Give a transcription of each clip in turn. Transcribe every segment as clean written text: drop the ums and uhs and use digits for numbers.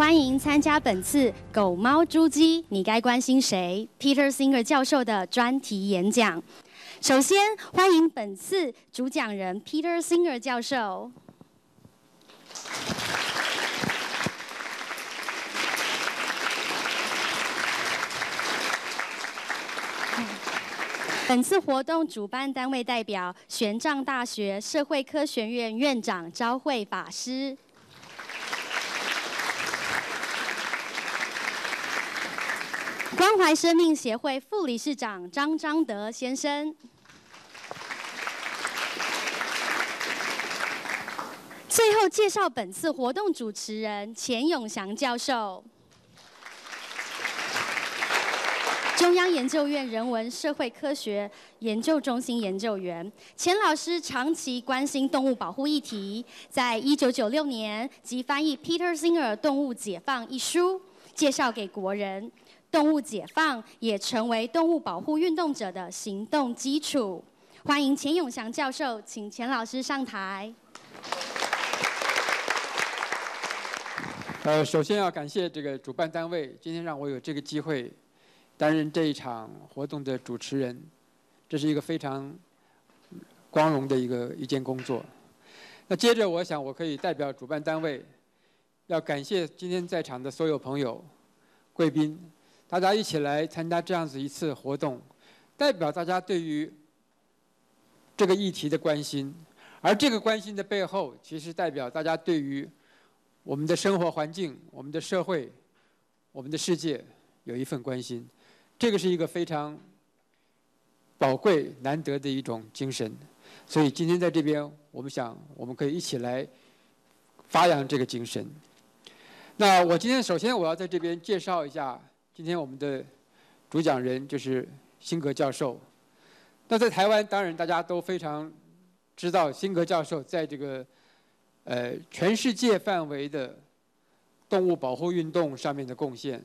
欢迎参加本次“狗猫猪鸡，你该关心谁 ”Peter Singer 教授的专题演讲。首先，欢迎本次主讲人 Peter Singer 教授。本次活动主办单位代表玄奘大学社会科学院院长昭慧法师。关怀生命协会副理事长张德先生。最后介绍本次活动主持人钱永祥教授。中央研究院人文社会科学研究中心研究员，钱老师长期关心动物保护议题，在1996年即翻译 Peter Singer《动物解放》一书，介绍给国人。动物解放也成为动物保护运动者的行动基础。欢迎钱永祥教授，请钱老师上台。首先要感谢这个主办单位，今天让我有这个机会担任这一场活动的主持人，这是一个非常光荣的一件工作。那接着，我想我可以代表主办单位，要感谢今天在场的所有朋友、贵宾，大家一起来参加这样子一次活动，代表大家对于这个议题的关心，而这个关心的背后，其实代表大家对于我们的生活环境、我们的社会、我们的世界有一份关心。这个是一个非常宝贵、难得的一种精神，所以今天在这边，我们可以一起来发扬这个精神。那我今天首先我要在这边介绍一下，今天我们的主讲人就是辛格教授。那在台湾，当然大家都非常知道辛格教授在这个全世界范围的动物保护运动上面的贡献。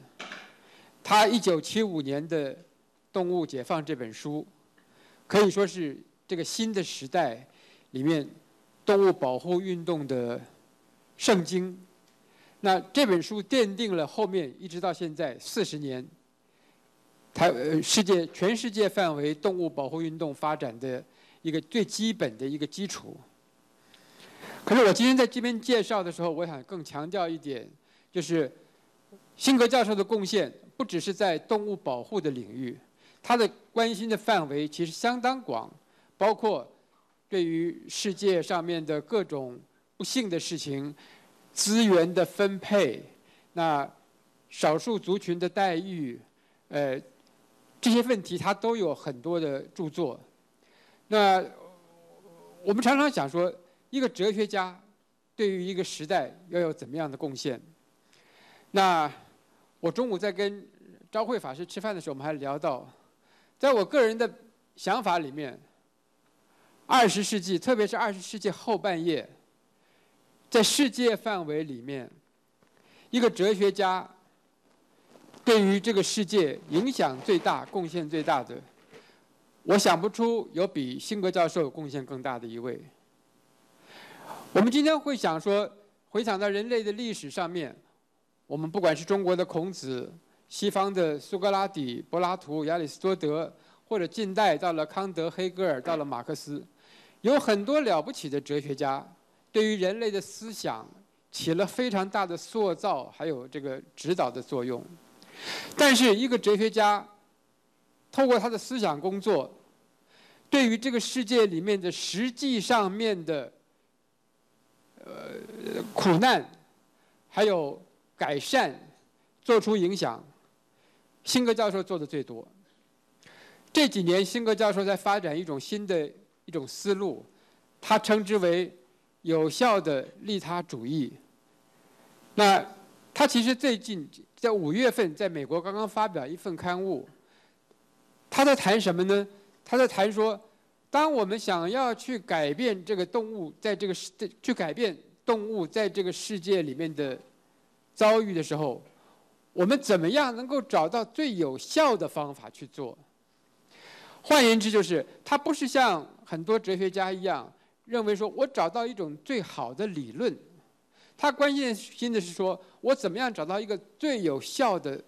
他1975年的《动物解放》这本书，可以说是这个新的时代里面动物保护运动的圣经。那这本书奠定了后面一直到现在40年，全世界范围动物保护运动发展的一个最基本的一个基础。可是我今天在这边介绍的时候，我想更强调一点，就是辛格教授的贡献不只是在动物保护的领域，他的关心的范围其实相当广，包括对于世界上面的各种不幸的事情、资源的分配、那少数族群的待遇，这些问题他都有很多的著作。那我们常常想说，一个哲学家对于一个时代要有怎么样的贡献？那我中午在跟昭慧法师吃饭的时候，我们还聊到，在我个人的想法里面，20世纪，特别是20世纪后半叶，在世界范围里面，一个哲学家对于这个世界影响最大、贡献最大的，我想不出有比辛格教授贡献更大的一位。我们今天会想说，回想到人类的历史上面，我们不管是中国的孔子、西方的苏格拉底、柏拉图、亚里士多德，或者近代到了康德、黑格尔，到了马克思，有很多了不起的哲学家，对于人类的思想起了非常大的塑造，还有这个指导的作用。但是一个哲学家透过他的思想工作，对于这个世界里面的实际上面的苦难，还有改善，做出影响，辛格教授做的最多。这几年，辛格教授在发展一种新的思路，他称之为有效的利他主义。那他其实最近在5月份，在美国刚刚发表一份刊物，他在谈什么呢？他在谈说，当我们想要去改变这个动物去改变动物在这个世界里面的遭遇的时候，我们怎么样能够找到最有效的方法去做？换言之，就是他不是像很多哲学家一样认为说我找到一种最好的理论，他关心的是说，我怎么样找到一个最有效的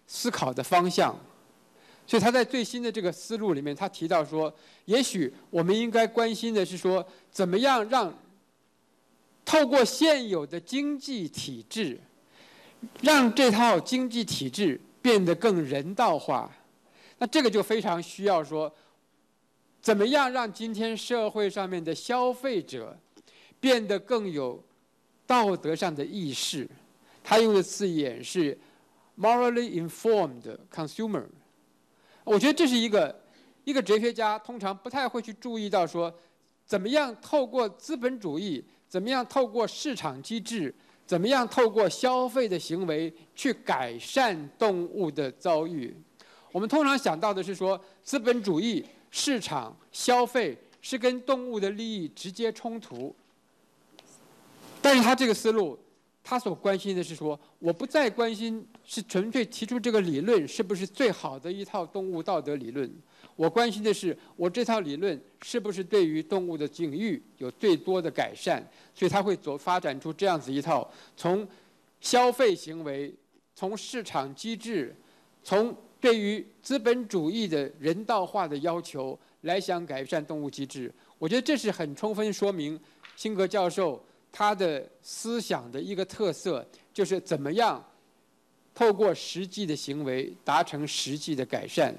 思考的方向。所以他在最新的这个思路里面，他提到说，也许我们应该关心的是说，怎么样让透过现有的经济体制，让这套经济体制变得更人道化。那这个就非常需要说，怎么样让今天社会上面的消费者变得更有道德上的意识。他用的字眼是 morally informed consumer。我觉得这是一个哲学家通常不太会去注意到说，怎么样透过资本主义，怎么样透过市场机制，怎么样透过消费的行为去改善动物的遭遇。我们通常想到的是说，资本主义、市场、消费是跟动物的利益直接冲突。但是他这个思路，他所关心的是说，我不再关心是纯粹提出这个理论是不是最好的一套动物道德理论，我关心的是我这套理论是不是对于动物的境遇有最多的改善。所以他会发展出这样子一套从消费行为、从市场机制、从对于资本主义的人道化的要求来想改善动物机制。我觉得这是很充分说明辛格教授他的思想的一个特色，就是怎么样透过实际的行为达成实际的改善。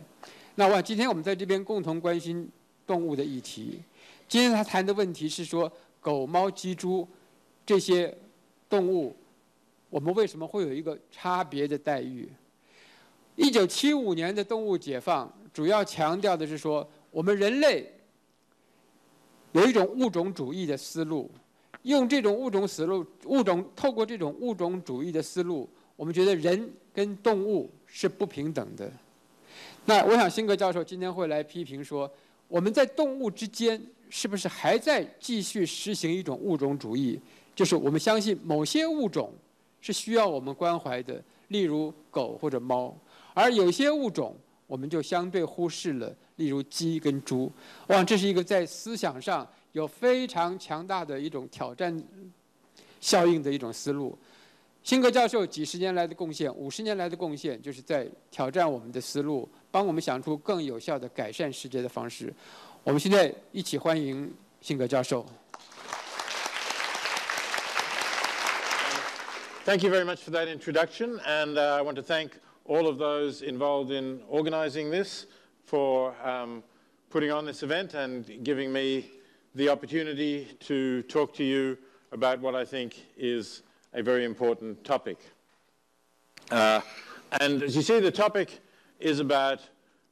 那今天我们在这边共同关心动物的议题。今天他谈的问题是说，狗、猫、鸡、猪这些动物，我们为什么会有一个差别的待遇？1975年的动物解放主要强调的是说，我们人类有一种物种主义的思路。用这种透过这种物种主义的思路，我们觉得人跟动物是不平等的。那我想辛格教授今天会来批评说，我们在动物之间是不是还在继续实行一种物种主义？就是我们相信某些物种是需要我们关怀的，例如狗或者猫，而有些物种我们就相对忽视了，例如鸡跟猪。我想这是一个在思想上有非常强大的一种挑战效应的一种思路。辛格教授几十年来的贡献，50年来的贡献，就是在挑战我们的思路，帮我们想出更有效的改善世界的方式。我们现在一起欢迎辛格教授。Thank you very much for that introduction, and I want to thank all of those involved in organizing this for putting on this event and giving me the opportunity to talk to you about what I think is a very important topic. And as you see, the topic is about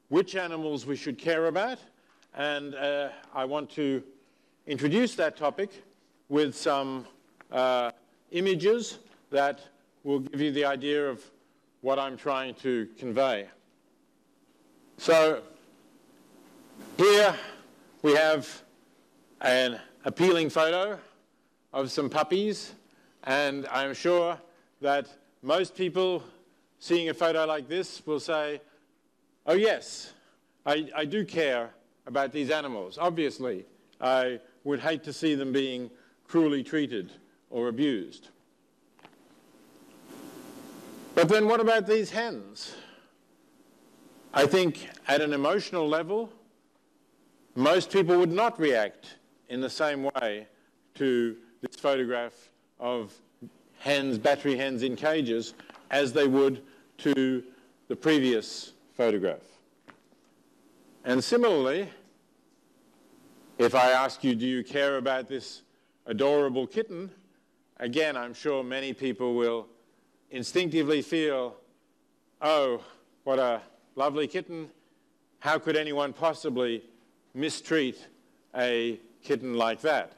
which animals we should care about, and I want to introduce that topic with some images that will give you the idea of what I'm trying to convey. So here we have an appealing photo of some puppies, and I'm sure that most people seeing a photo like this will say, oh yes, I do care about these animals. Obviously, I would hate to see them being cruelly treated or abused. But then what about these hens? I think at an emotional level, most people would not react in the same way to this photograph of hens, battery hens in cages, as they would to the previous photograph. And similarly, if I ask you, do you care about this adorable kitten? Again, I'm sure many people will instinctively feel, oh, what a lovely kitten. How could anyone possibly mistreat a kitten like that?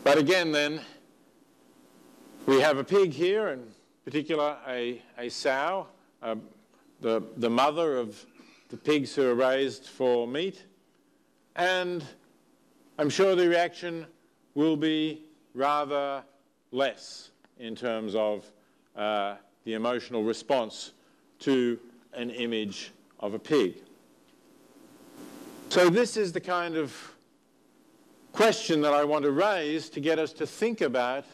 But again then, we have a pig here, in particular a sow, the mother of the pigs who are raised for meat. And I'm sure the reaction will be rather less in terms of the emotional response to an image of a pig. So this is the kind of question that I want to raise to get us to think about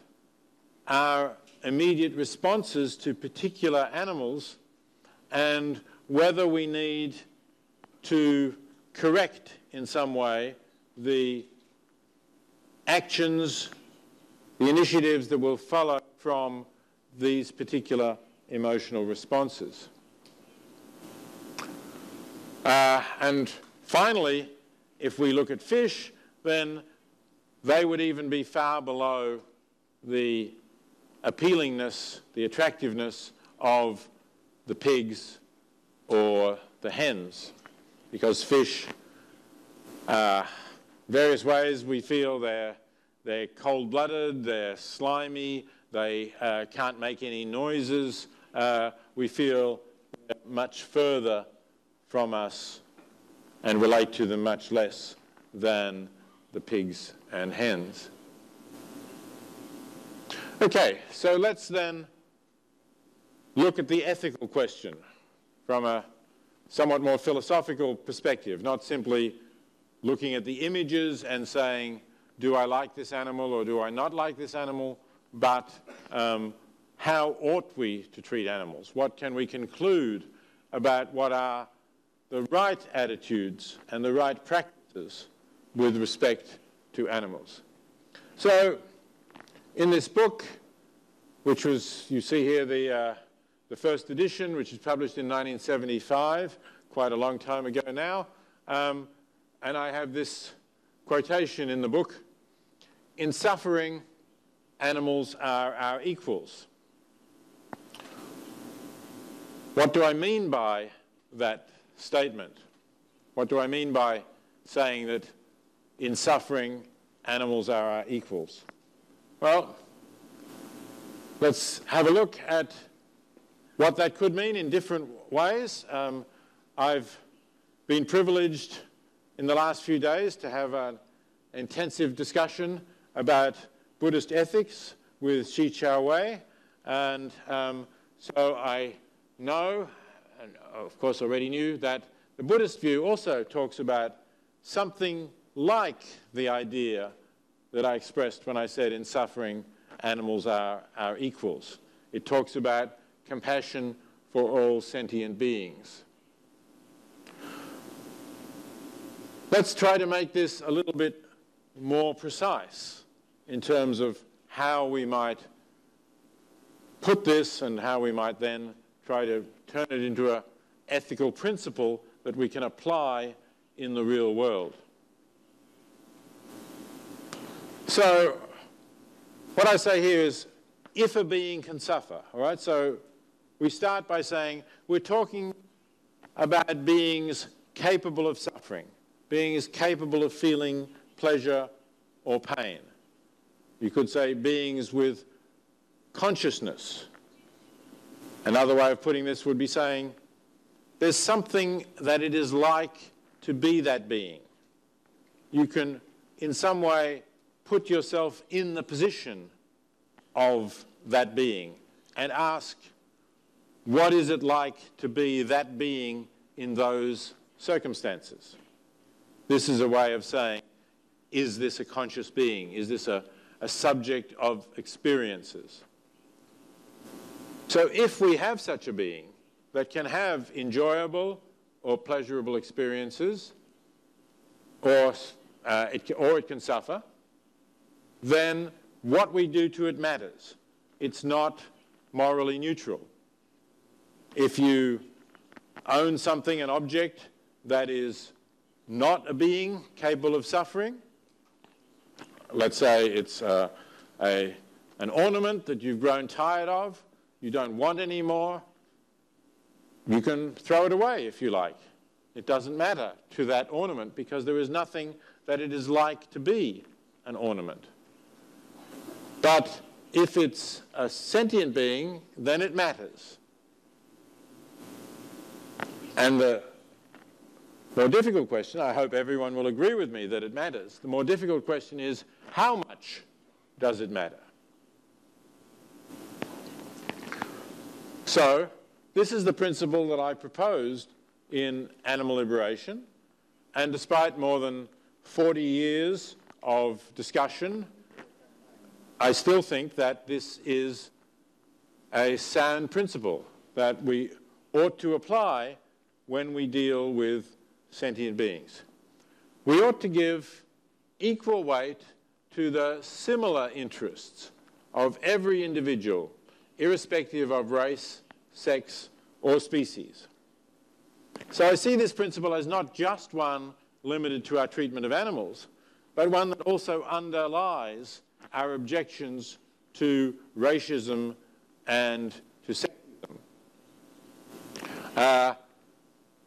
our immediate responses to particular animals and whether we need to correct in some way the actions, the initiatives that will follow from these particular emotional responses. And finally, if we look at fish, then they would even be far below the appealingness, the attractiveness of the pigs or the hens, because fish, various ways we feel they're cold-blooded, they're slimy, they can't make any noises. We feel they're much further from us and relate to them much less than the pigs and hens. Okay, so let's then look at the ethical question from a somewhat more philosophical perspective, not simply looking at the images and saying, do I like this animal or do I not like this animal, but how ought we to treat animals? What can we conclude about what are the right attitudes and the right practices with respect to animals? So in this book, which was, you see here, the first edition, which was published in 1975, quite a long time ago now, and I have this quotation in the book: "In suffering, animals are our equals." What do I mean by that statement? What do I mean by saying that in suffering, animals are our equals? Well, let's have a look at what that could mean in different ways. I've been privileged in the last few days to have an intensive discussion about Buddhist ethics with Shi Chao Wei, and so I know, and of course already knew, that the Buddhist view also talks about something like the idea that I expressed when I said in suffering animals are our equals. It talks about compassion for all sentient beings. Let's try to make this a little bit more precise in terms of how we might put this and how we might then try to turn it into an ethical principle that we can apply in the real world. So what I say here is, if a being can suffer, all right? So we start by saying we're talking about beings capable of suffering, beings capable of feeling pleasure or pain. You could say beings with consciousness. Another way of putting this would be saying there's something that it is like to be that being. You can, in some way, put yourself in the position of that being and ask, what is it like to be that being in those circumstances? This is a way of saying, is this a conscious being? Is this a subject of experiences? So if we have such a being that can have enjoyable or pleasurable experiences, or it can suffer, then what we do to it matters. It's not morally neutral. If you own something, an object, that is not a being capable of suffering, let's say it's an ornament that you've grown tired of, you don't want anymore, you can throw it away if you like. It doesn't matter to that ornament because there is nothing that it is like to be an ornament. But if it's a sentient being, then it matters. And the more difficult question, I hope everyone will agree with me that it matters, the more difficult question is, how much does it matter? So this is the principle that I proposed in Animal Liberation, and despite more than 40 years of discussion, I still think that this is a sound principle that we ought to apply when we deal with sentient beings. We ought to give equal weight to the similar interests of every individual, irrespective of race, sex, or species. So I see this principle as not just one limited to our treatment of animals, but one that also underlies our objections to racism and to sexism.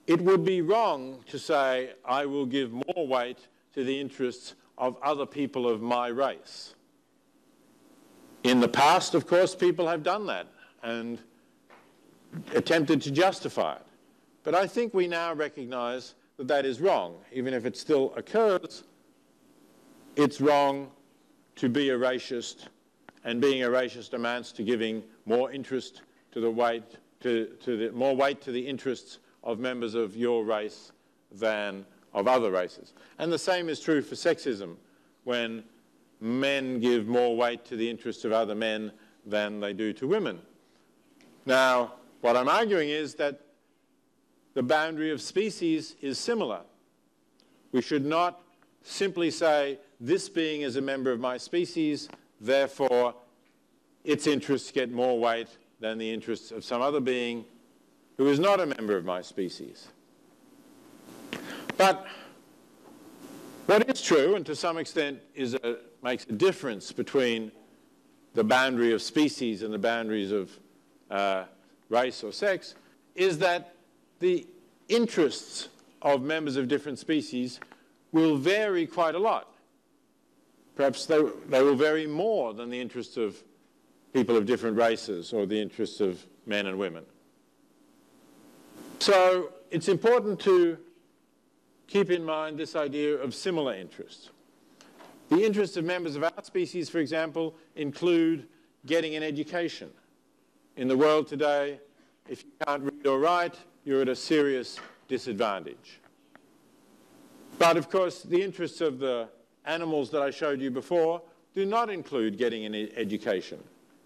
It would be wrong to say, I will give more weight to the interests of other people of my race. In the past, of course, people have done that and attempted to justify it. But I think we now recognize that that is wrong. Even if it still occurs, it's wrong to be a racist, and being a racist amounts to giving more interest to the weight, more weight to the interests of members of your race than of other races. And the same is true for sexism, when men give more weight to the interests of other men than they do to women. Now, what I'm arguing is that the boundary of species is similar. We should not simply say, this being is a member of my species, therefore its interests get more weight than the interests of some other being who is not a member of my species. But what is true, and to some extent makes a difference between the boundary of species and the boundaries of race or sex, is that the interests of members of different species will vary quite a lot. Perhaps they will vary more than the interests of people of different races or the interests of men and women. So it's important to keep in mind this idea of similar interests. The interests of members of our species, for example, include getting an education. In the world today, if you can't read or write, you're at a serious disadvantage. But of course, the interests of the animals that I showed you before do not include getting an education.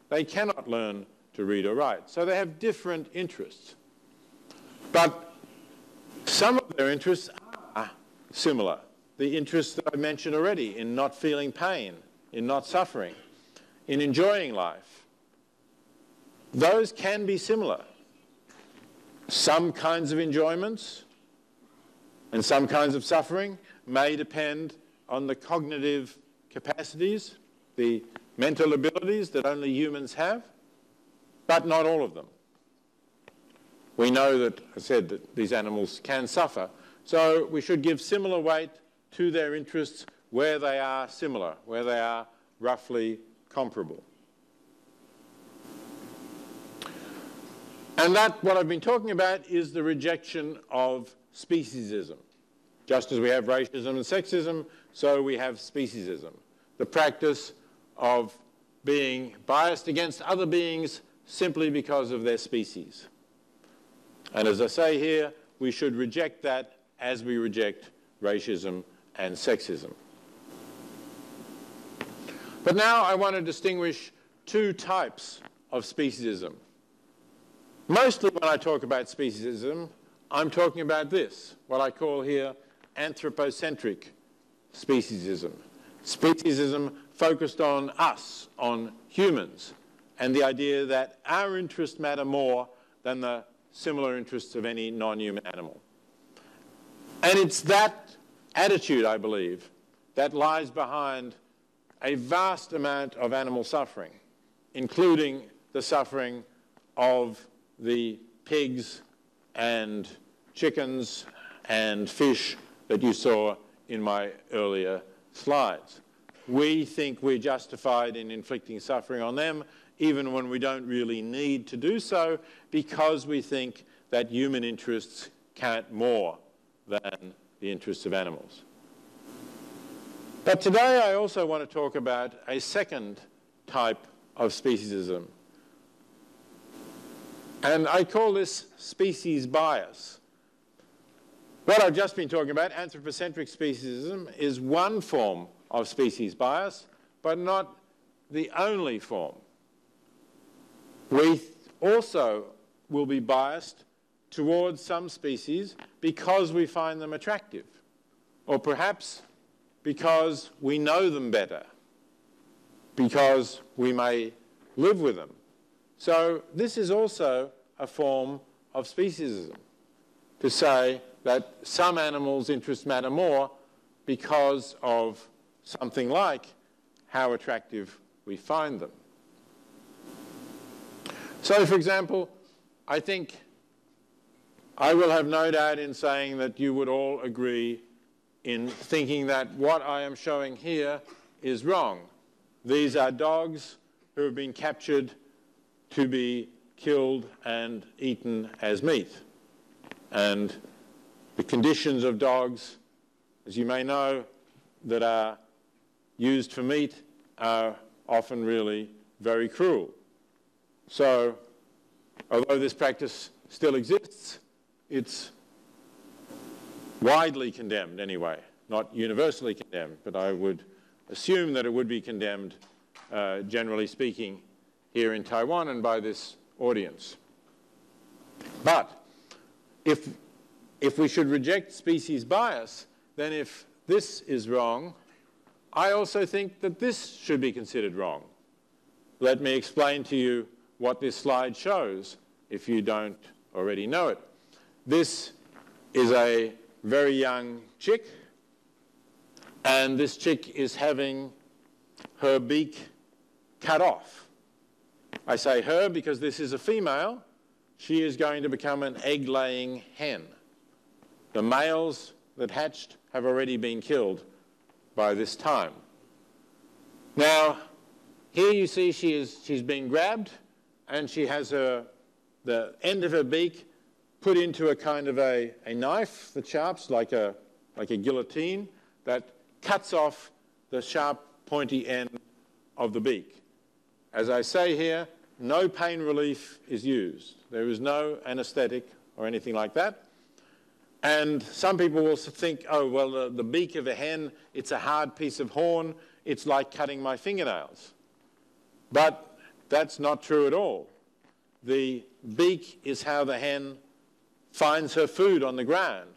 They cannot learn to read or write, so they have different interests. But some of their interests are similar. The interests that I mentioned already in not feeling pain, in not suffering, in enjoying life, those can be similar. Some kinds of enjoyments and some kinds of suffering may depend on the cognitive capacities, the mental abilities that only humans have, but not all of them. We know that, I said, that these animals can suffer, so we should give similar weight to their interests where they are similar, where they are roughly comparable. And that, what I've been talking about, is the rejection of speciesism. Just as we have racism and sexism, so we have speciesism, the practice of being biased against other beings simply because of their species. And as I say here, we should reject that as we reject racism and sexism. But now I want to distinguish two types of speciesism. Mostly when I talk about speciesism, I'm talking about this, what I call here anthropocentric speciesism. Speciesism focused on us, on humans, and the idea that our interests matter more than the similar interests of any non-human animal. And it's that attitude, I believe, that lies behind a vast amount of animal suffering, including the suffering of the pigs and chickens and fish that you saw in my earlier slides. We think we're justified in inflicting suffering on them, even when we don't really need to do so, because we think that human interests count more than the interests of animals. But today I also want to talk about a second type of speciesism. And I call this species bias. What I've just been talking about, anthropocentric speciesism, is one form of species bias, but not the only form. We also will be biased towards some species because we find them attractive, or perhaps because we know them better, because we may live with them. So this is also a form of speciesism, to say that some animals' interests matter more because of something like how attractive we find them. So, for example, I think I will have no doubt in saying that you would all agree in thinking that what I am showing here is wrong. These are dogs who have been captured to be killed and eaten as meat. And the conditions of dogs, as you may know, that are used for meat are often really very cruel. So, although this practice still exists, it's widely condemned anyway, not universally condemned, but I would assume that it would be condemned, generally speaking, here in Taiwan and by this audience. But if we should reject species bias, then if this is wrong, I also think that this should be considered wrong. Let me explain to you what this slide shows, if you don't already know it. This is a very young chick, and this chick is having her beak cut off. I say her because this is a female. She is going to become an egg-laying hen. The males that hatched have already been killed by this time. Now, here you see she's been grabbed, and she has the end of her beak put into a kind of a knife that sharps like a guillotine that cuts off the sharp pointy end of the beak. As I say here, no pain relief is used. There is no anesthetic or anything like that. And some people will think, oh, well, the beak of a hen, it's a hard piece of horn. It's like cutting my fingernails. But that's not true at all. The beak is how the hen finds her food on the ground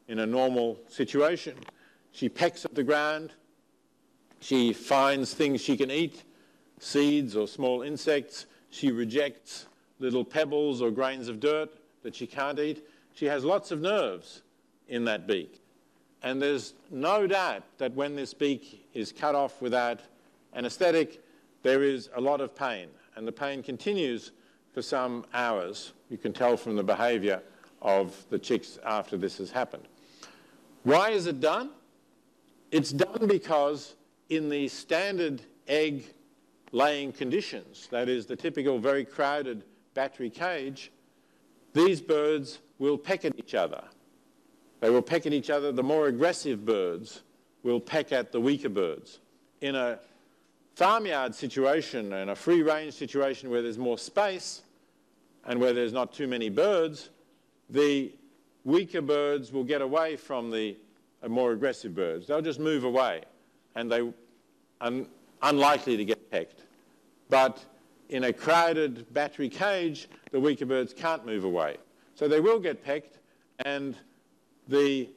in a normal situation. She pecks at the ground. She finds things she can eat, seeds or small insects. She rejects little pebbles or grains of dirt that she can't eat. She has lots of nerves in that beak. And there's no doubt that when this beak is cut off without anesthetic, there is a lot of pain. And the pain continues for some hours. You can tell from the behavior of the chicks after this has happened. Why is it done? It's done because in the standard egg-laying conditions, that is the typical very crowded battery cage, these birds will peck at each other. They will peck at each other. The more aggressive birds will peck at the weaker birds. In a farmyard situation and a free-range situation where there's more space and where there's not too many birds, the weaker birds will get away from the more aggressive birds. They'll just move away, and they are unlikely to get pecked. But in a crowded battery cage, the weaker birds can't move away. So they will get pecked, and the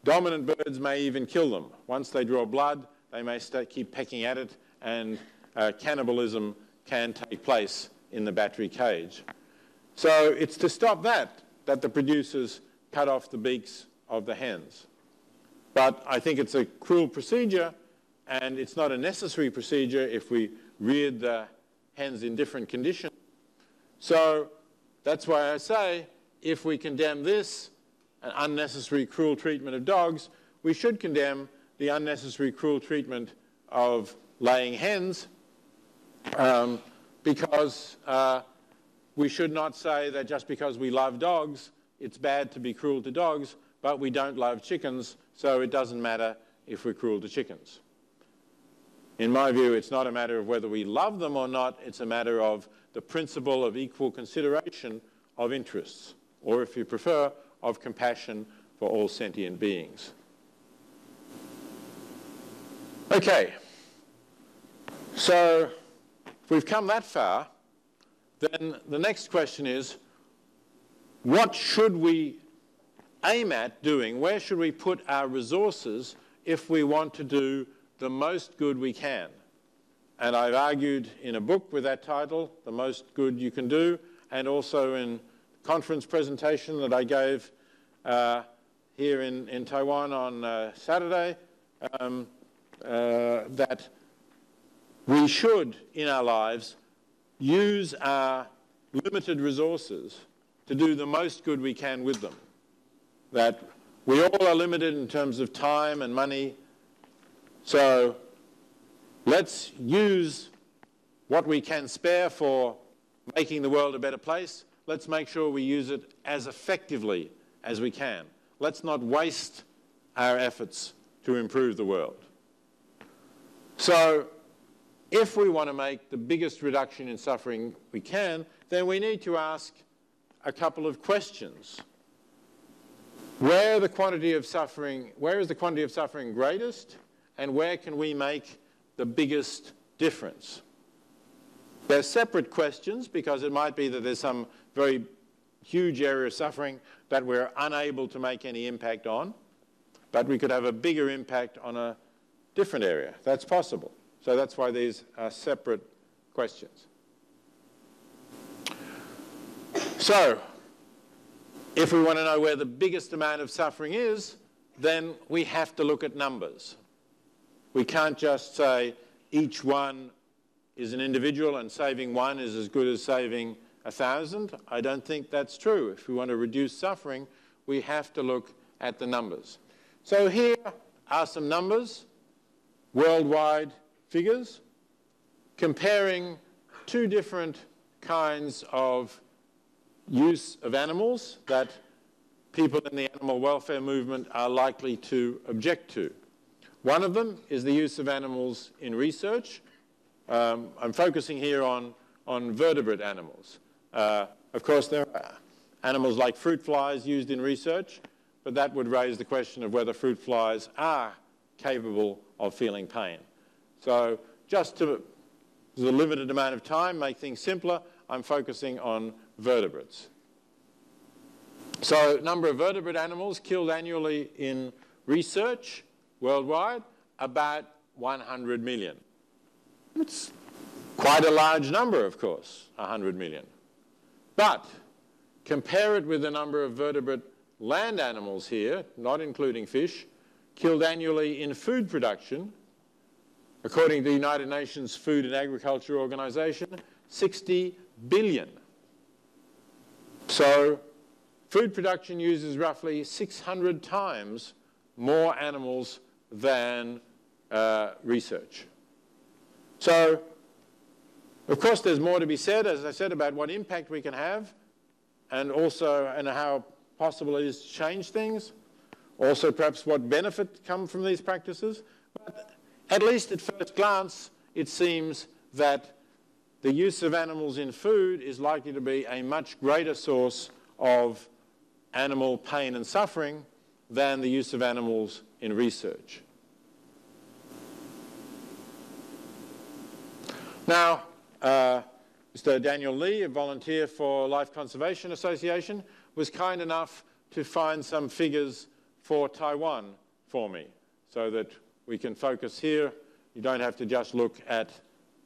dominant birds may even kill them. Once they draw blood, they may keep pecking at it, and cannibalism can take place in the battery cage. So it's to stop that the producers cut off the beaks of the hens. But I think it's a cruel procedure, and it's not a necessary procedure if we reared the hens in different conditions. So that's why I say if we condemn this, an unnecessary cruel treatment of dogs, we should condemn the unnecessary cruel treatment of laying hens, because we should not say that just because we love dogs, it's bad to be cruel to dogs, but we don't love chickens, so it doesn't matter if we're cruel to chickens. In my view, it's not a matter of whether we love them or not, it's a matter of the principle of equal consideration of interests, or if you prefer, of compassion for all sentient beings. Okay, so if we've come that far, then the next question is, what should we aim at doing? Where should we put our resources if we want to do the most good we can? And I've argued in a book with that title, The Most Good You Can Do, and also in a conference presentation that I gave here in Taiwan on Saturday, that we should, in our lives, use our limited resources to do the most good we can with them. That we all are limited in terms of time and money, so let's use what we can spare for making the world a better place. Let's make sure we use it as effectively as we can. Let's not waste our efforts to improve the world. So if we want to make the biggest reduction in suffering we can, then we need to ask a couple of questions. Where is the quantity of suffering greatest, and where can we make the biggest difference? They're separate questions because it might be that there's some very huge area of suffering that we're unable to make any impact on, but we could have a bigger impact on a different area. That's possible. So that's why these are separate questions. So, if we want to know where the biggest amount of suffering is, then we have to look at numbers. We can't just say each one is an individual and saving one is as good as saving 1,000. I don't think that's true. If we want to reduce suffering, we have to look at the numbers. So here are some numbers, worldwide figures, comparing two different kinds of use of animals that people in the animal welfare movement are likely to object to. One of them is the use of animals in research. I'm focusing here on vertebrate animals. Of course, there are animals like fruit flies used in research, but that would raise the question of whether fruit flies are capable of feeling pain. So just to the limited amount of time, make things simpler, I'm focusing on vertebrates. So number of vertebrate animals killed annually in research worldwide, about 100 million. It's quite a large number, of course, 100 million. But compare it with the number of vertebrate land animals here, not including fish, killed annually in food production, according to the United Nations Food and Agriculture Organization, 60 billion. So food production uses roughly 600 times more animals than research. So, of course, there's more to be said, as I said, about what impact we can have and also how possible it is to change things. Also, perhaps what benefit come from these practices. But at least at first glance, it seems that the use of animals in food is likely to be a much greater source of animal pain and suffering than the use of animals in research. Now, Mr. Daniel Lee, a volunteer for Life Conservation Association, was kind enough to find some figures for Taiwan for me so that we can focus here. You don't have to just look at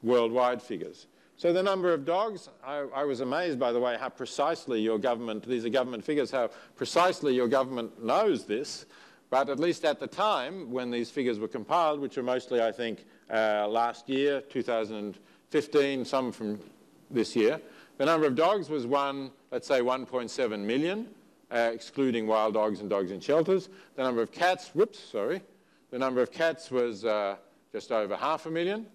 worldwide figures. So the number of dogs, I was amazed, by the way, how precisely your government, these are government figures, how precisely your government knows this. But at least at the time when these figures were compiled, which are mostly, I think, last year, 2015, some from this year, the number of dogs was let's say 1.7 million, excluding wild dogs and dogs in shelters. The number of cats, the number of cats was just over 500,000.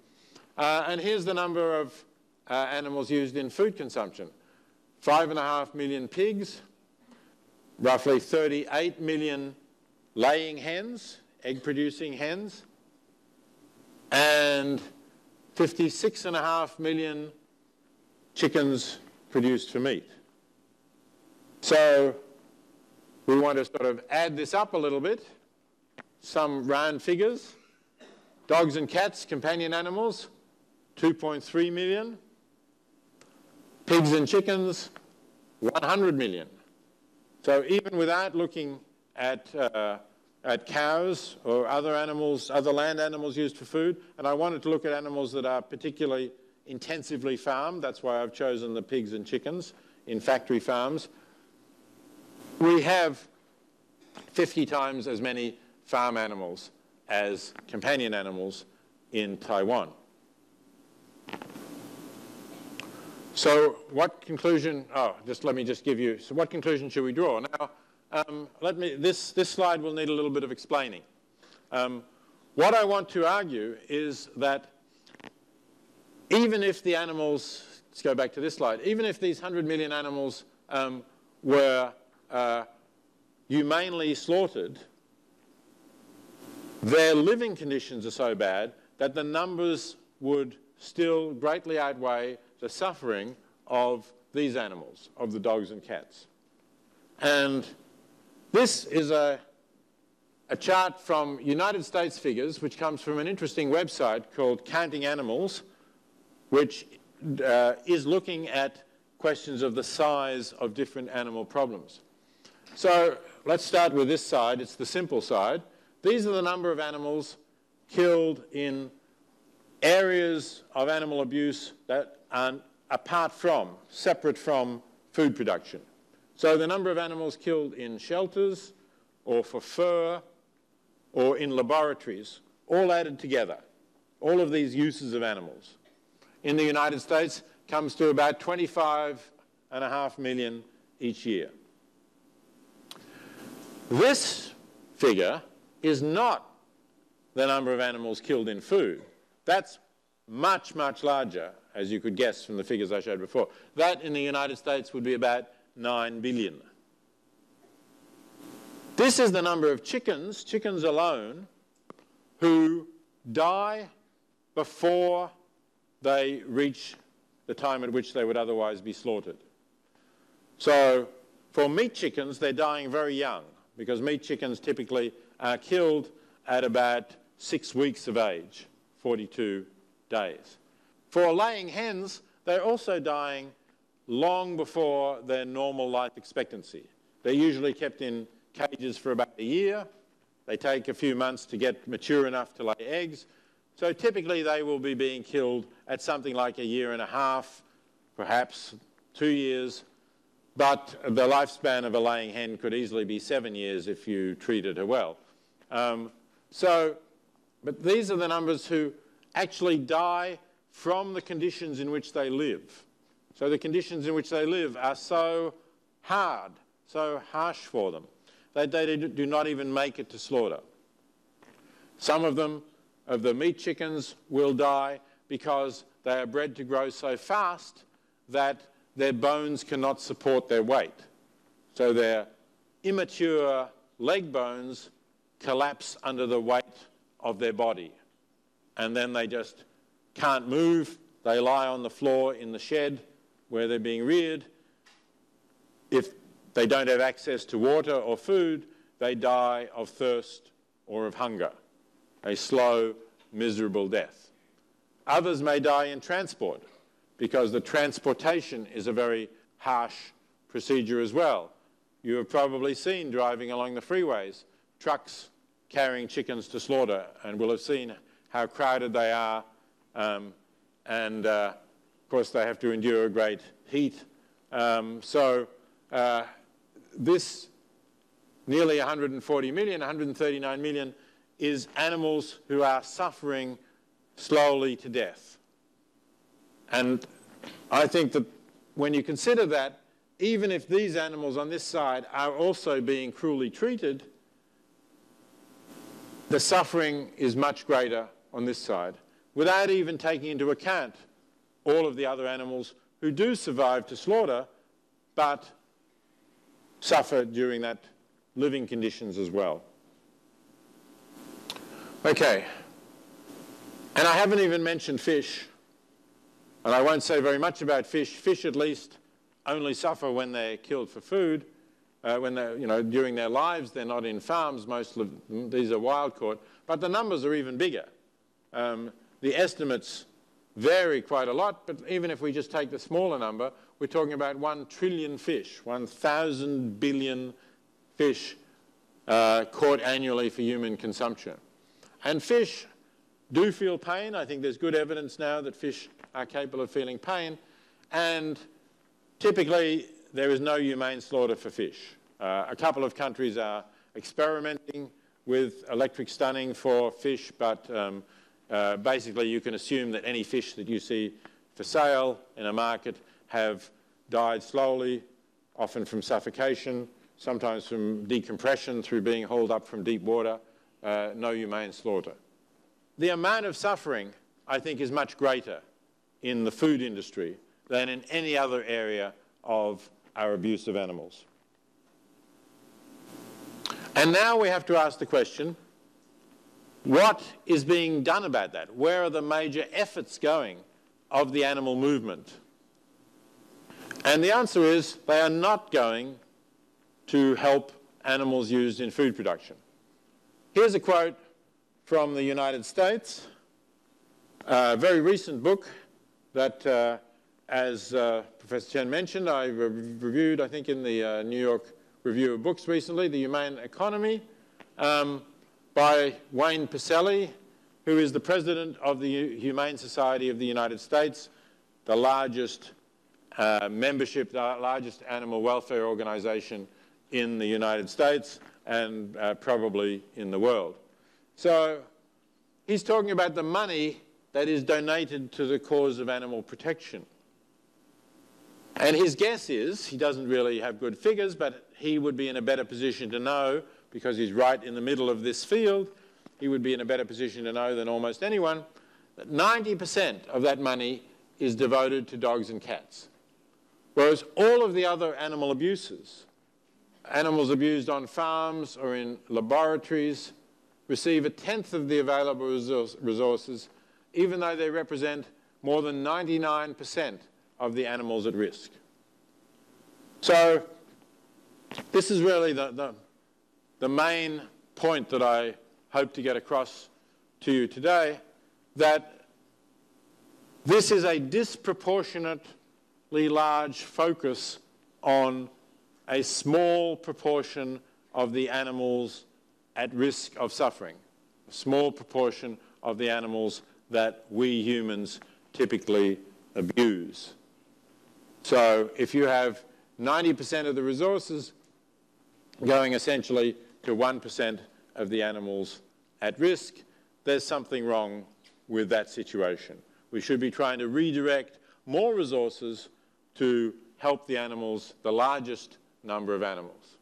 And here's the number of animals used in food consumption. 5.5 million pigs, roughly 38 million laying hens, egg-producing hens, and 56.5 million chickens produced for meat. So we want to sort of add this up a little bit, some round figures. Dogs and cats, companion animals, 2.3 million. Pigs and chickens, 100 million. So even without looking at cows or other animals, other land animals used for food, and I wanted to look at animals that are particularly intensively farmed, that's why I've chosen the pigs and chickens in factory farms, we have 50 times as many farm animals as companion animals in Taiwan. So what conclusion, let me give you, so what conclusion should we draw? Now, this slide will need a little bit of explaining. What I want to argue is that even if the animals, let's go back to this slide, even if these 100 million animals were humanely slaughtered, their living conditions are so bad that the numbers would still greatly outweigh the suffering of these animals, of the dogs and cats. And this is a chart from United States figures, which comes from an interesting website called Counting Animals, which is looking at questions of the size of different animal problems. So let's start with this side. It's the simple side. These are the number of animals killed in areas of animal abuse that are separate from food production. So the number of animals killed in shelters or for fur or in laboratories, all added together, all of these uses of animals, in the United States comes to about 25.5 million each year. This figure is not the number of animals killed in food. That's much, much larger, as you could guess from the figures I showed before. That in the United States would be about 9 billion. This is the number of chickens alone, who die before they reach the time at which they would otherwise be slaughtered. So for meat chickens, they're dying very young, because meat chickens typically are killed at about 6 weeks of age, 42 days. For laying hens, they're also dying long before their normal life expectancy. They're usually kept in cages for about a year. They take a few months to get mature enough to lay eggs. So typically they will be being killed at something like 1.5 years, perhaps 2 years. But the lifespan of a laying hen could easily be 7 years if you treated her well. But these are the numbers who actually die from the conditions in which they live. So the conditions in which they live are so hard, so harsh for them, that they do not even make it to slaughter. Some of them, of the meat chickens, will die because they are bred to grow so fast that their bones cannot support their weight. So their immature leg bones collapse under the weight of their body. And then they just can't move. They lie on the floor in the shed where they're being reared. If they don't have access to water or food, they die of thirst or of hunger, a slow, miserable death. Others may die in transport, because the transportation is a very harsh procedure as well. You have probably seen, driving along the freeways, trucks carrying chickens to slaughter, and will have seen how crowded they are, and of course they have to endure a great heat. This nearly 140 million, 139 million, is animals who are suffering slowly to death. And I think that when you consider that, even if these animals on this side are also being cruelly treated, the suffering is much greater on this side, without even taking into account all of the other animals who do survive to slaughter, but suffer during that living conditions as well. Okay, and I haven't even mentioned fish, and I won't say very much about fish. Fish at least only suffer when they're killed for food. When they're, during their lives, they're not in farms. Most of them, these are wild caught, but the numbers are even bigger. The estimates vary quite a lot, but even if we just take the smaller number, we're talking about 1 trillion fish, 1,000 billion fish caught annually for human consumption. And fish do feel pain. I think there's good evidence now that fish are capable of feeling pain. And typically, there is no humane slaughter for fish. A couple of countries are experimenting with electric stunning for fish, but basically you can assume that any fish that you see for sale in a market have died slowly, often from suffocation, sometimes from decompression through being hauled up from deep water, no humane slaughter. The amount of suffering, I think, is much greater in the food industry than in any other area of our abuse of animals. And now we have to ask the question, what is being done about that? Where are the major efforts going of the animal movement? And the answer is they are not going to help animals used in food production. Here's a quote from the United States, a very recent book that, as Professor Chen mentioned, I reviewed, I think, in the New York Review of Books recently, The Humane Economy, by Wayne Purcell, who is the president of the Humane Society of the United States, the largest membership, the largest animal welfare organization in the United States and probably in the world. So he's talking about the money that is donated to the cause of animal protection. And his guess is, he doesn't really have good figures, but he would be in a better position to know, because he's right in the middle of this field, he would be in a better position to know than almost anyone, that 90% of that money is devoted to dogs and cats. Whereas all of the other animal abuses, animals abused on farms or in laboratories, receive 1/10 of the available resources, even though they represent more than 99% of the animals at risk. So this is really the main point that I hope to get across to you today, that this is a disproportionately large focus on a small proportion of the animals at risk of suffering, a small proportion of the animals that we humans typically abuse. So if you have 90% of the resources going essentially to 1% of the animals at risk, there's something wrong with that situation. We should be trying to redirect more resources to help the animals, the largest number of animals.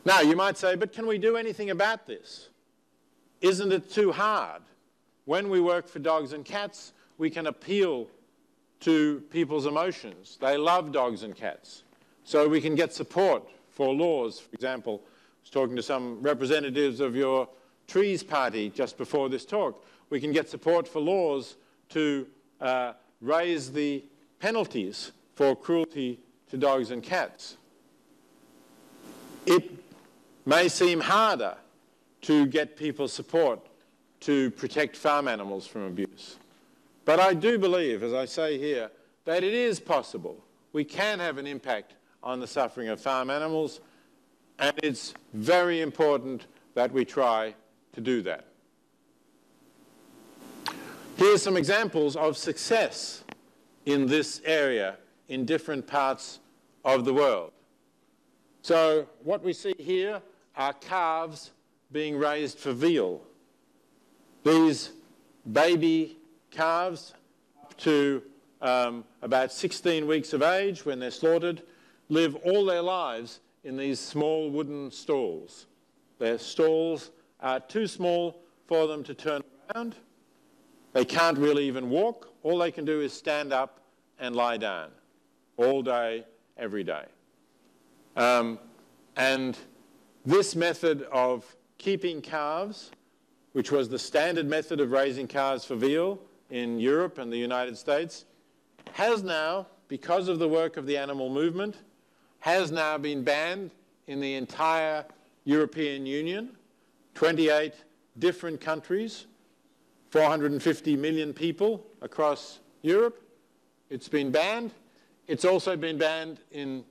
Now, you might say, but can we do anything about this? Isn't it too hard? When we work for dogs and cats, we can appeal to people's emotions. They love dogs and cats. So we can get support for laws. For example, I was talking to some representatives of your trees party just before this talk. We can get support for laws to raise the penalties for cruelty to dogs and cats. It may seem harder to get people's support to protect farm animals from abuse. But I do believe, as I say here, that it is possible. We can have an impact on the suffering of farm animals, and it's very important that we try to do that. Here's some examples of success in this area in different parts of the world. So what we see here are calves being raised for veal. These baby calves up to about 16 weeks of age when they're slaughtered live all their lives in these small wooden stalls. Their stalls are too small for them to turn around. They can't really even walk. All they can do is stand up and lie down all day, every day. And this method of keeping calves, which was the standard method of raising calves for veal in Europe and the United States, has now, because of the work of the animal movement, has now been banned in the entire European Union, 28 different countries 450 million people across Europe. It's been banned. It's also been banned in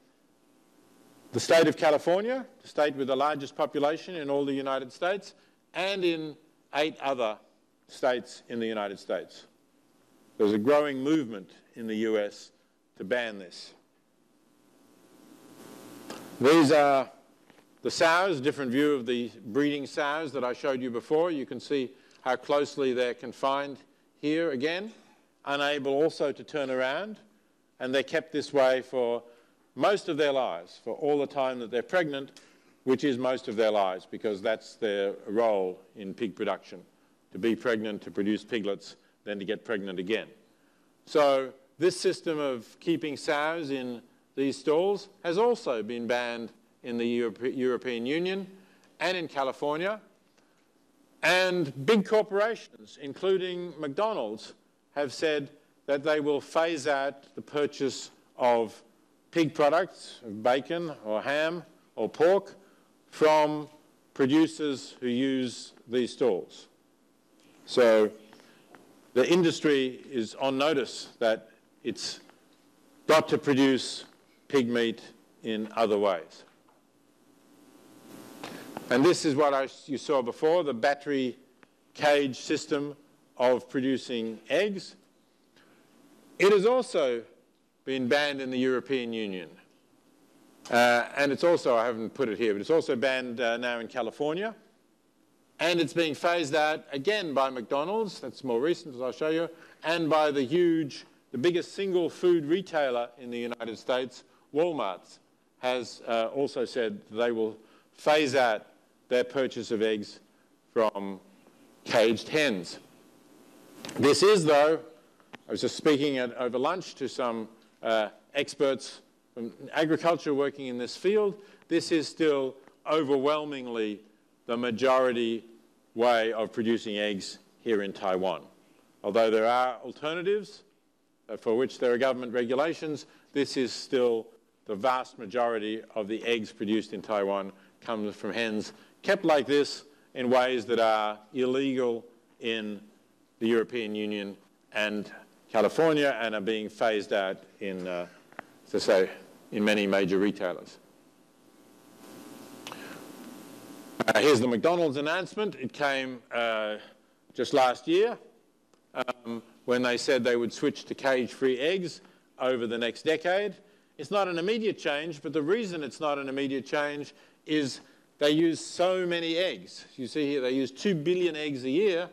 the state of California, the state with the largest population in all the United States, and in 8 other states in the United States. There's a growing movement in the US to ban this. These are the sows, different view of the breeding sows that I showed you before. You can see how closely they're confined here again, unable also to turn around, and they're kept this way for most of their lives, for all the time that they're pregnant, which is most of their lives, because that's their role in pig production, to be pregnant, to produce piglets, then to get pregnant again. So this system of keeping sows in these stalls has also been banned in the European Union and in California. And big corporations, including McDonald's, have said that they will phase out the purchase of pig products, of bacon or ham or pork, from producers who use these stalls. So the industry is on notice that it's got to produce pig meat in other ways. And this is what you saw before, the battery cage system of producing eggs. It has also been banned in the European Union. And it's also, I haven't put it here, but it's also banned now in California. And it's being phased out again by McDonald's, that's more recent as I'll show you, and by the biggest single food retailer in the United States, Walmart, has also said they will phase out their purchase of eggs from caged hens. This is, though, I was just speaking over lunch to some experts from agriculture working in this field, this is still overwhelmingly the majority way of producing eggs here in Taiwan. Although there are alternatives for which there are government regulations, this is still the vast majority of the eggs produced in Taiwan comes from hens kept like this in ways that are illegal in the European Union and California and are being phased out in, as I say, in many major retailers. Here's the McDonald's announcement. It came just last year when they said they would switch to cage-free eggs over the next decade. It's not an immediate change, but the reason it's not an immediate change is they use so many eggs. You see here, they use 2 billion eggs a year.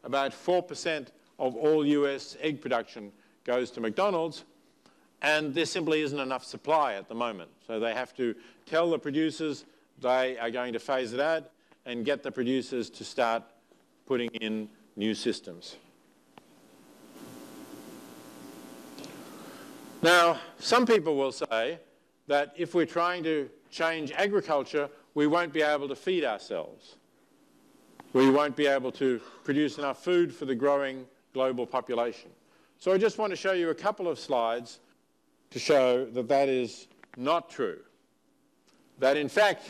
About 4% of all US egg production goes to McDonald's, and there simply isn't enough supply at the moment. So they have to tell the producers they are going to phase it out and get the producers to start putting in new systems. Now, some people will say that if we're trying to change agriculture, we won't be able to feed ourselves. We won't be able to produce enough food for the growing global population. So I just want to show you a couple of slides to show that that is not true. That in fact,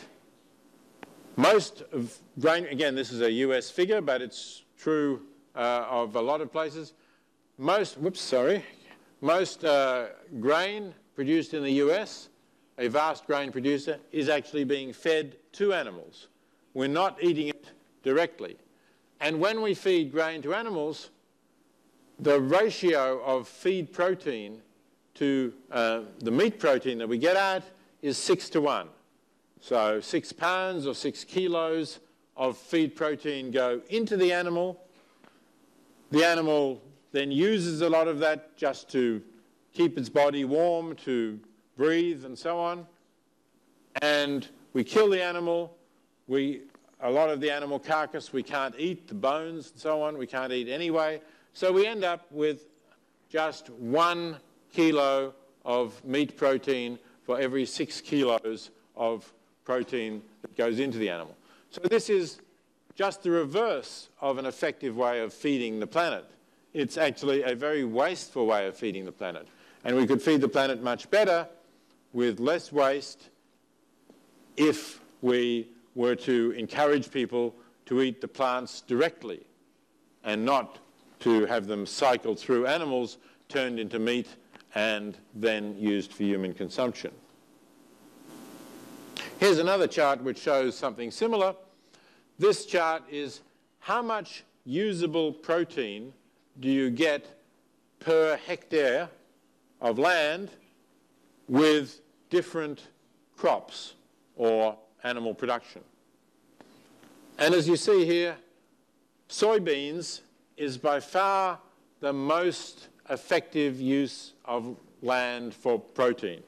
most of grain, again, this is a US figure, but it's true of a lot of places. Most grain produced in the US, a vast grain producer, is actually being fed to animals. We're not eating it directly. And when we feed grain to animals, the ratio of feed protein to the meat protein that we get out is 6 to 1. So 6 pounds or 6 kilos of feed protein go into the animal. The animal then uses a lot of that just to keep its body warm, to breathe and so on. And we kill the animal. A lot of the animal carcass we can't eat, the bones and so on, we can't eat anyway. So we end up with just 1 kilo of meat protein for every 6 kilos of protein that goes into the animal. So this is just the reverse of an effective way of feeding the planet. It's actually a very wasteful way of feeding the planet. And we could feed the planet much better with less waste if we were to encourage people to eat the plants directly and not to have them cycled through animals, turned into meat, and then used for human consumption. Here's another chart which shows something similar. This chart is how much usable protein do you get per hectare of land with different crops or animal production. And as you see here, soybeans is by far the most effective use of land for protein.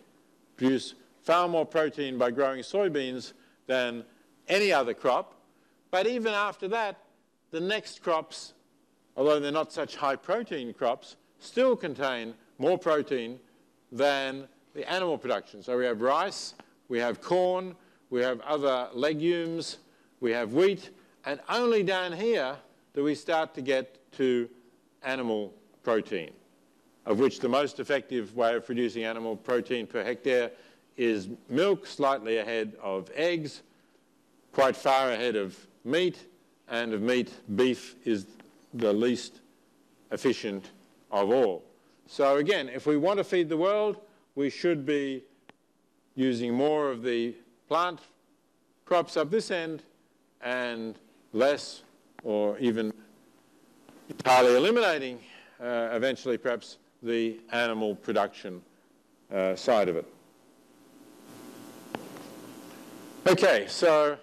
Produce far more protein by growing soybeans than any other crop. But even after that, the next crops, although they're not such high protein crops, still contain more protein than the animal production. So we have rice, we have corn, we have other legumes, we have wheat, and only down here do we start to get to animal protein, of which the most effective way of producing animal protein per hectare is milk, slightly ahead of eggs, quite far ahead of meat, and of meat, beef is the least efficient of all. So again, if we want to feed the world, we should be using more of the plant crops up this end and less, or even entirely eliminating, eventually perhaps, the animal production side of it. Okay, so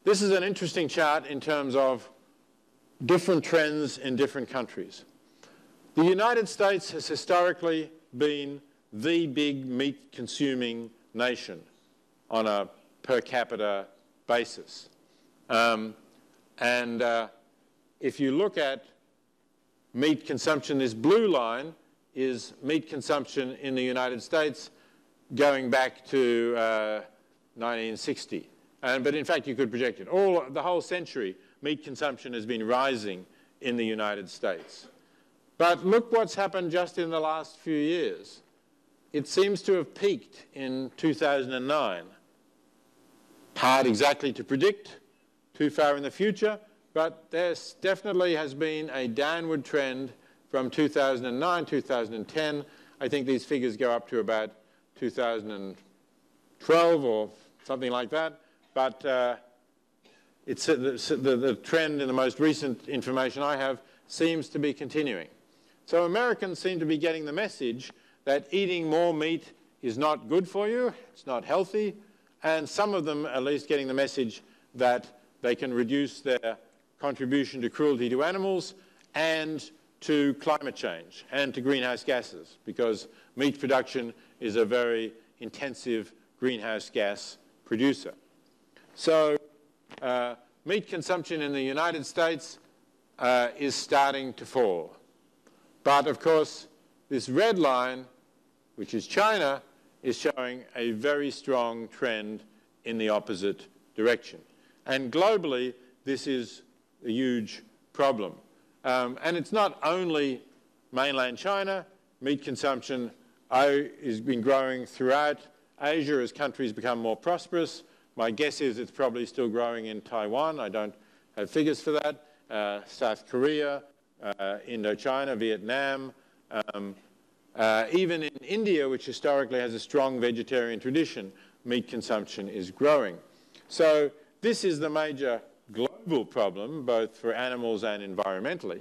this is an interesting chart in terms of different trends in different countries. The United States has historically been the big meat-consuming nation on a per capita basis. If you look at meat consumption, this blue line is meat consumption in the United States going back to 1960. But in fact, you could project it. The whole century, meat consumption has been rising in the United States. But look what's happened just in the last few years. It seems to have peaked in 2009. Hard exactly to predict too far in the future, but there definitely has been a downward trend from 2009, 2010. I think these figures go up to about 2012 or something like that. But it's the trend in the most recent information I have seems to be continuing. So Americans seem to be getting the message that eating more meat is not good for you, it's not healthy, and some of them at least getting the message that they can reduce their contribution to cruelty to animals and to climate change and to greenhouse gases, because meat production is a very intensive greenhouse gas producer. So meat consumption in the United States is starting to fall. But of course, this red line, which is China, is showing a very strong trend in the opposite direction. And globally, this is a huge problem. And it's not only mainland China. Meat consumption has been growing throughout Asia as countries become more prosperous. My guess is it's probably still growing in Taiwan. I don't have figures for that. South Korea, Indochina, Vietnam, even in India, which historically has a strong vegetarian tradition, meat consumption is growing. So this is the major global problem, both for animals and environmentally.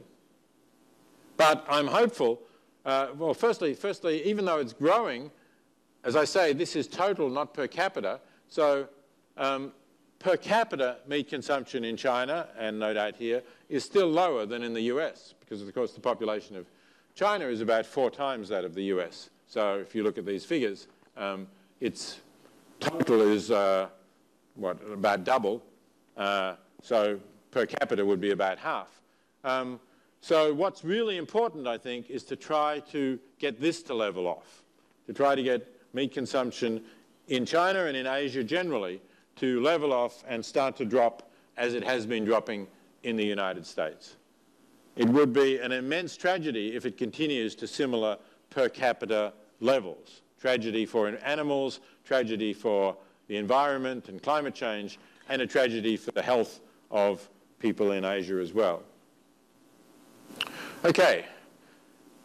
But I'm hopeful. Well, firstly, even though it's growing, as I say, this is total, not per capita. So per capita meat consumption in China, and no doubt here, is still lower than in the US, because of course the population of China is about 4 times that of the US. So if you look at these figures, its total is, about double. So per capita would be about half. So what's really important, I think, is to try to get this to level off, to try to get meat consumption in China and in Asia generally to level off and start to drop as it has been dropping in the United States. It would be an immense tragedy if it continues to similar per capita levels. Tragedy for animals, tragedy for the environment and climate change, and a tragedy for the health of people in Asia as well. Okay,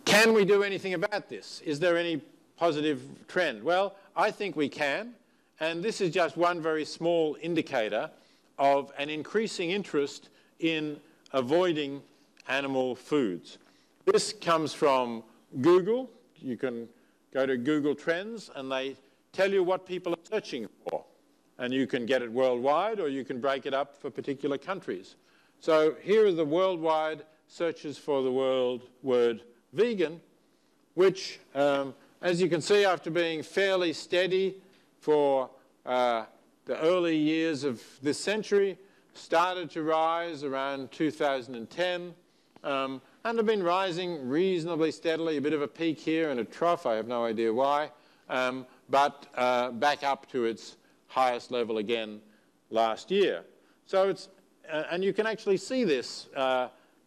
can we do anything about this? Is there any positive trend? Well, I think we can, and this is just one very small indicator of an increasing interest in avoiding animal foods. This comes from Google. You can go to Google Trends and they tell you what people are searching for. And you can get it worldwide or you can break it up for particular countries. So here are the worldwide searches for the word vegan, which, as you can see, after being fairly steady for the early years of this century, started to rise around 2010, and have been rising reasonably steadily, a bit of a peak here and a trough, I have no idea why, but back up to its highest level again last year. So it's, and you can actually see this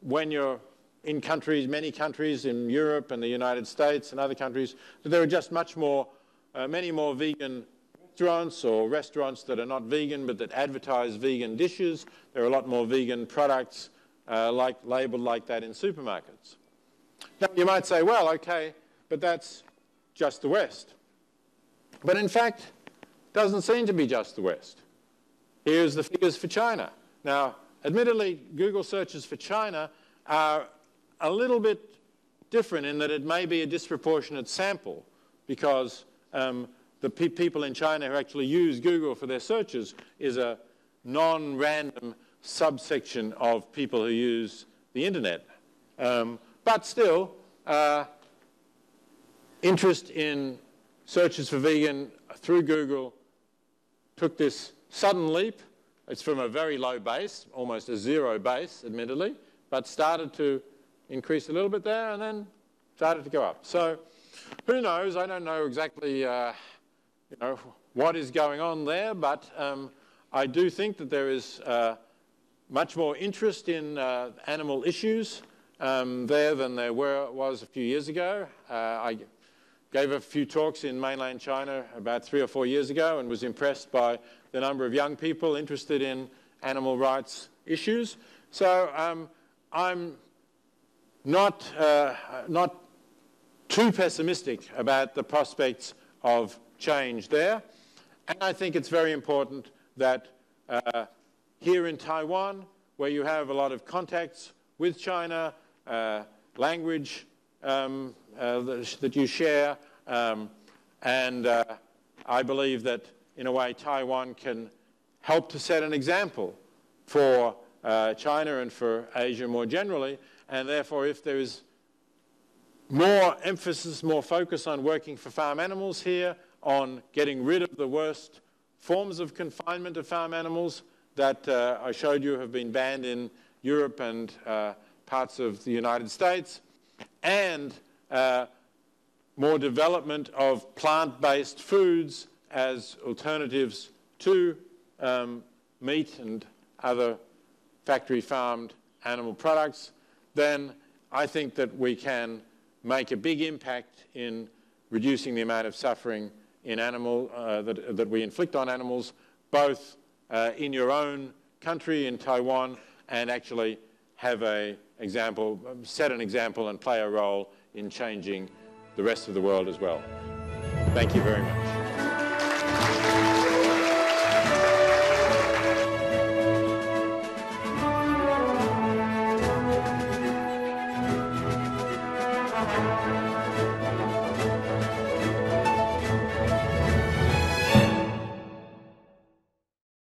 when you're in countries, many countries in Europe and the United States and other countries, that there are just much more, many more vegan restaurants or restaurants that are not vegan but that advertise vegan dishes. There are a lot more vegan products labelled like that in supermarkets. Now you might say, well, okay, but that's just the West. But in fact, it doesn't seem to be just the West. Here's the figures for China. Now, admittedly, Google searches for China are a little bit different in that it may be a disproportionate sample because the people in China who actually use Google for their searches is a non-random subsection of people who use the internet. But still, interest in searches for vegan through Google took this sudden leap. It's from a very low base, almost a zero base, admittedly, but started to increase a little bit there and then started to go up. So who knows? I don't know exactly you know, what is going on there, but I do think that there is much more interest in animal issues there than there was a few years ago. I gave a few talks in mainland China about 3 or 4 years ago and was impressed by the number of young people interested in animal rights issues. So I'm not too pessimistic about the prospects of change there. And I think it's very important that here in Taiwan, where you have a lot of contacts with China, language that you share, and I believe that in a way Taiwan can help to set an example for China and for Asia more generally, and therefore if there is more emphasis, more focus on working for farm animals here, on getting rid of the worst forms of confinement of farm animals that I showed you have been banned in Europe and parts of the United States, and more development of plant-based foods as alternatives to meat and other factory-farmed animal products, then I think that we can make a big impact in reducing the amount of suffering in animal that we inflict on animals, both in your own country, in Taiwan, and actually have an example, set an example and play a role in changing the rest of the world as well. Thank you very much.